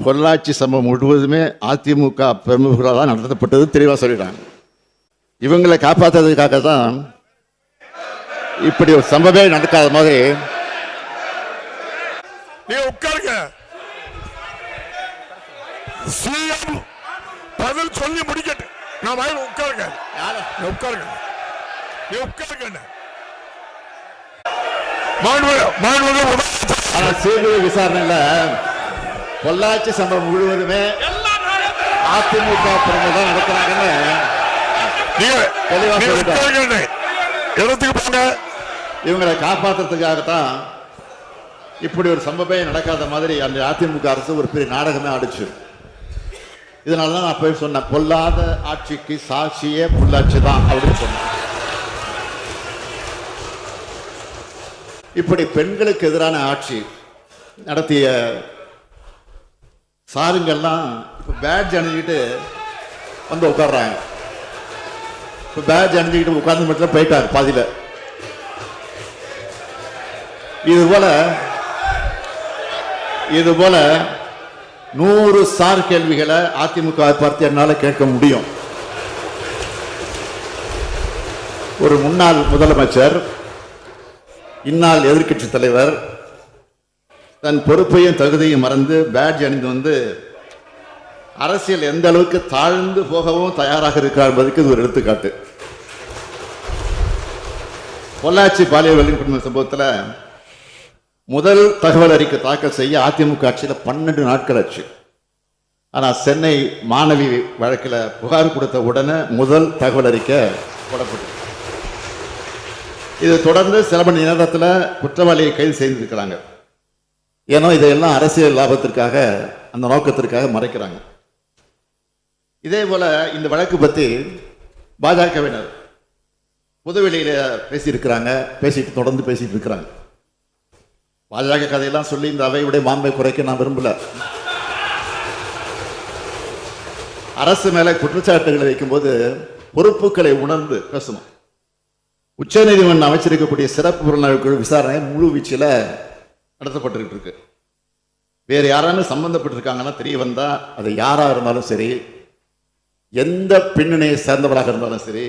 பொள்ளாச்சி சம்பவம் முழுவதுமே அதிமுக பிரமுகர்களால் தான் நடத்தப்பட்டது தெளிவாக சொல்லிட்டாங்க. இவங்களை காப்பாற்றுறதுக்காக தான் இப்படி ஒரு சம்பவமே நடக்காத மாதிரி. நீ உட்காருங்க, சிஎம் பதில் சொல்லி முடிக்கட்டு. நான் வாயில் உட்காருங்க, உட்காருங்க, நீ உட்காருங்க. சிபிஐ விசாரணையில பொள்ளாச்சி சம்பவம் முழுவதுமே அதிமுக பிரமுகர் தான் நடக்கிறாங்கன்னு தெளிவாக சொல்லிட்டாங்க. இவங்களை காப்பாற்றுறதுக்காகத்தான் இப்படி ஒரு சம்பவமே நடக்காத மாதிரி அந்த அதிமுக அரசு ஒரு பெரிய நாடகமே ஆடிச்சு. இதனாலதான் நான் போய் சொன்னேன், பொல்லாத ஆட்சிக்கு சாட்சியே பொள்ளாச்சி தான் அப்படின்னு சொன்னேன். இப்படி பெண்களுக்கு எதிரான ஆட்சி நடத்திய சாருங்கள்லாம் இப்போ பேட்ஜ் அணிஞ்சிக்கிட்டு வந்து உட்கார்றாங்க. இப்போ பேட்ஜ் அணிஞ்சிக்கிட்டு உட்கார்ந்து மட்டும் போயிட்டாங்க பாதியில். இது போல 100 சார் கேள்விகளை அதிமுக பார்த்து என்னால் கேட்க முடியும். ஒரு முன்னாள் முதலமைச்சர், இந்நாள் எதிர்க்கட்சி தலைவர் தன் பொறுப்பையும் தகுதியும் மறந்து பேட்ஜ் அணிந்து வந்து அரசியல் எந்த அளவுக்கு தாழ்ந்து போகவும் தயாராக இருக்கிறார் என்பதற்கு இது ஒரு எடுத்துக்காட்டு. பொள்ளாச்சி பாலியல் வன்கொடுமை சம்பவத்தில் முதல் தகவல் அறிக்கை தாக்கல் செய்ய அதிமுக ஆட்சியில் 12 நாட்கள் ஆச்சு. ஆனால் சென்னை மாணவி வழக்கில் புகார் கொடுத்த உடனே முதல் தகவல் அறிக்கை போடப்பட்டது. இது தொடர்ந்து சில மணி நேரத்தில் குற்றவாளியை கைது செய்திருக்கிறாங்க. ஏன்னா இதையெல்லாம் அரசியல் லாபத்திற்காக, அந்த நோக்கத்திற்காக மறைக்கிறாங்க. இதே போல இந்த வழக்கு பற்றி பாஜகவினர் புதுவெளியில பேசியிருக்கிறாங்க, தொடர்ந்து பேசிட்டு இருக்கிறாங்க. பாஜக கதையெல்லாம் சொல்லி இந்த அவையுடைய மாண்பை குறைக்க நான் விரும்பல. அரசு மேல குற்றச்சாட்டுகளை வைக்கும்போது பொறுப்புகளை உணர்ந்து பேசணும். உச்ச நீதிமன்றம் அமைச்சிருக்கக்கூடிய சிறப்பு புலனாய்வு குழு விசாரணை முழு வீச்சில் நடத்தப்பட்டு இருக்கு. வேறு யாராலும் சம்பந்தப்பட்டிருக்காங்கன்னா தெரிய வந்தா அது யாரா இருந்தாலும் சரி, எந்த பின்னணியை சேர்ந்தவராக இருந்தாலும் சரி,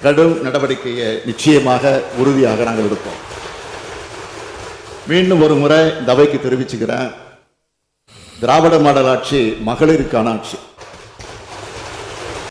கடும் நடவடிக்கையை நிச்சயமாக உறுதியாக நாங்கள் எடுப்போம். மீண்டும் ஒரு முறை இந்த அவைக்கு தெரிவிச்சுக்கிறேன், திராவிட மாடல் ஆட்சி மகளிருக்கான ஆட்சி.